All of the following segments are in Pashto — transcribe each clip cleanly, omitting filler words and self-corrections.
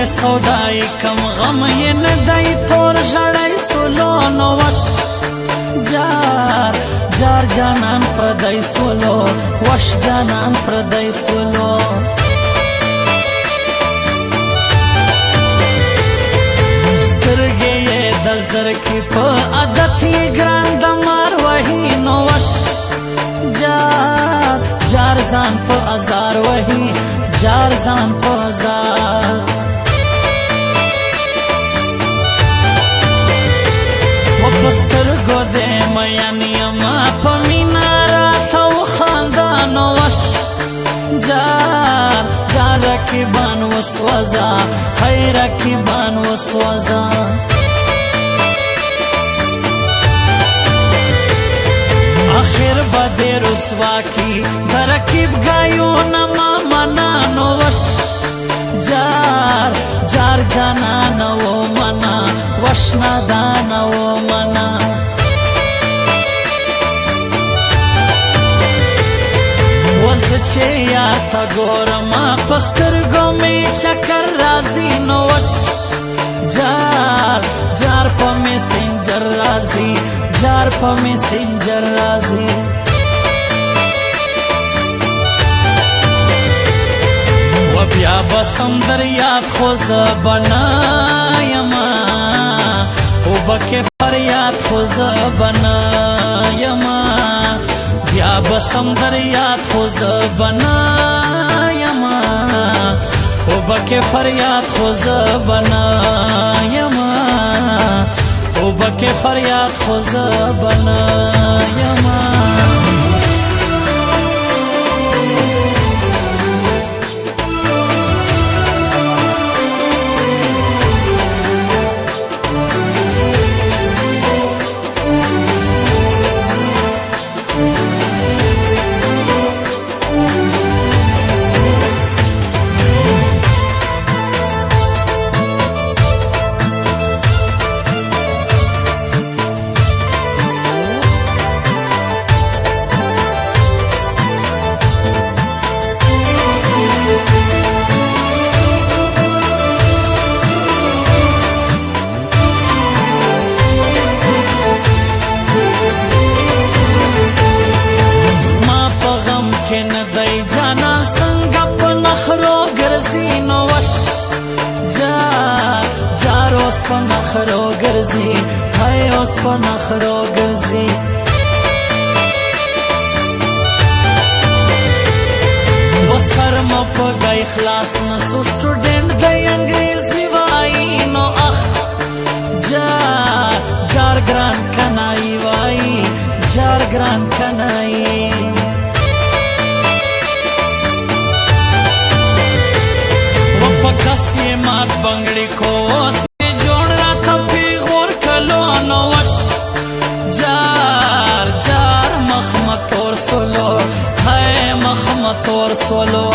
سودای کم غم یې نه دی تور ژړی سولو نو وش جار جار جانان پردی سولو وش جانان پردی سولو سترګې یې د زرکې په عادت یې ګران د مار وهي نو وش جار جار ځان په ازار وهي جار ځان په ازار و په سترګو دې مین یما په مینا راته وخانده نو وش جار جار رقیبان وسوځه هی رقیبان وسوځه آخر به دې رسوا کی د رقیب ګایونه ما منا نو وش جار جار جانان و منا وش نادان و منا وز چې یا تا ګورما په سترګو مې چکر راځي نو وش جار جار په میسنجر راځي جار په میسنجر راځي و بیا به سمندریات خو زه بنایما اوبکې فریاد خو زه بنایما بیا به سمندریات خو زه بنایما اوبکې فریاد خو زه بنایما اوبکې فریاد خو زه بنایما اوس په نخرو ګرځي هاي اوس په نخرو ګرځي وسر مو په گئی خلاص نسو سټوډنټ د انګریزي وای نو اخ جار جار ګران کنای وای جار ګران کنای و پکس یې مات بنگړي کو تور سولو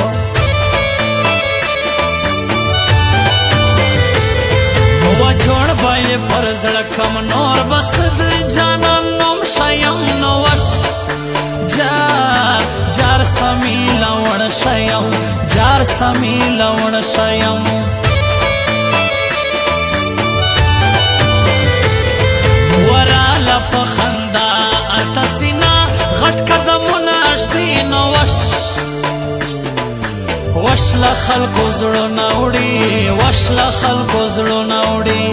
و جوړ بای پر زړکم نور بس د جانان نوم شیم نو وش جار جار سمی لون شیم جار سمی لون شیم وراله په خندا التسینا غټ قدمونه اشتی نو وش وشلا خلقو زړونه وړي وشلا خلقو زړونه وړي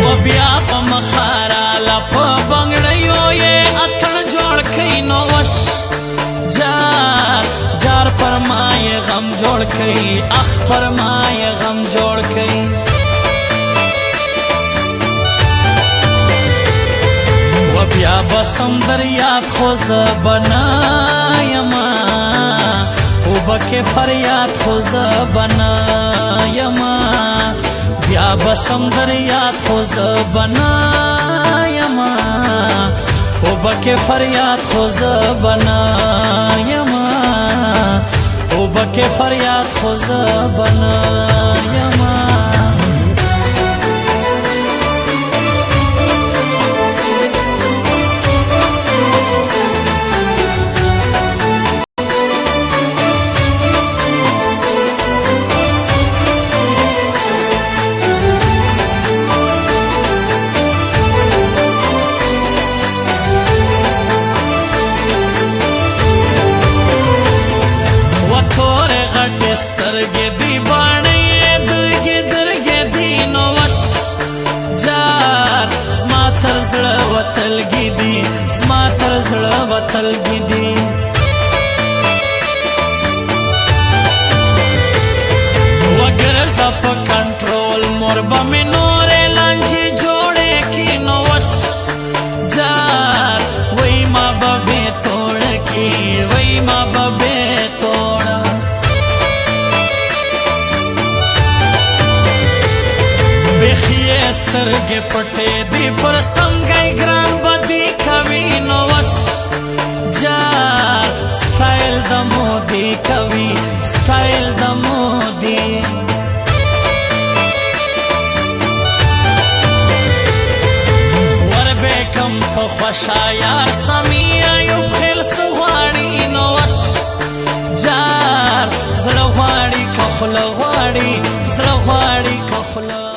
و بیا په مخاراله په بنګړیو یې اتڼ جوړ کړي نو وش جار جار پر ما یې غم جوړ کړي اخ پر ما یې غم جوړ کړي و بیا بسم دریاب خوز بنایما اوبکې فریاد خوز بنایما بیا بسم دریاب خوز بنایما اوبکې فریاد خوز بنایما اوبکې فریاد خوز بنایما ټولګي دي وګرځه په کنټرول مور به مې نورې لانجې جوړې کړي نو وش جار وای ما به بې توړه کړي وای ما به بې توړه بیخي یې سترګې پټې دي پر څنګه ګران به دي کوي نو وش جار سټایل د مودي کوي سټایل د مودي وربکم په خوشا یار سمي ایوب خیل سغواړي نو وش جار زړه غواړي که خوله غواړي زړه غواړي که خوله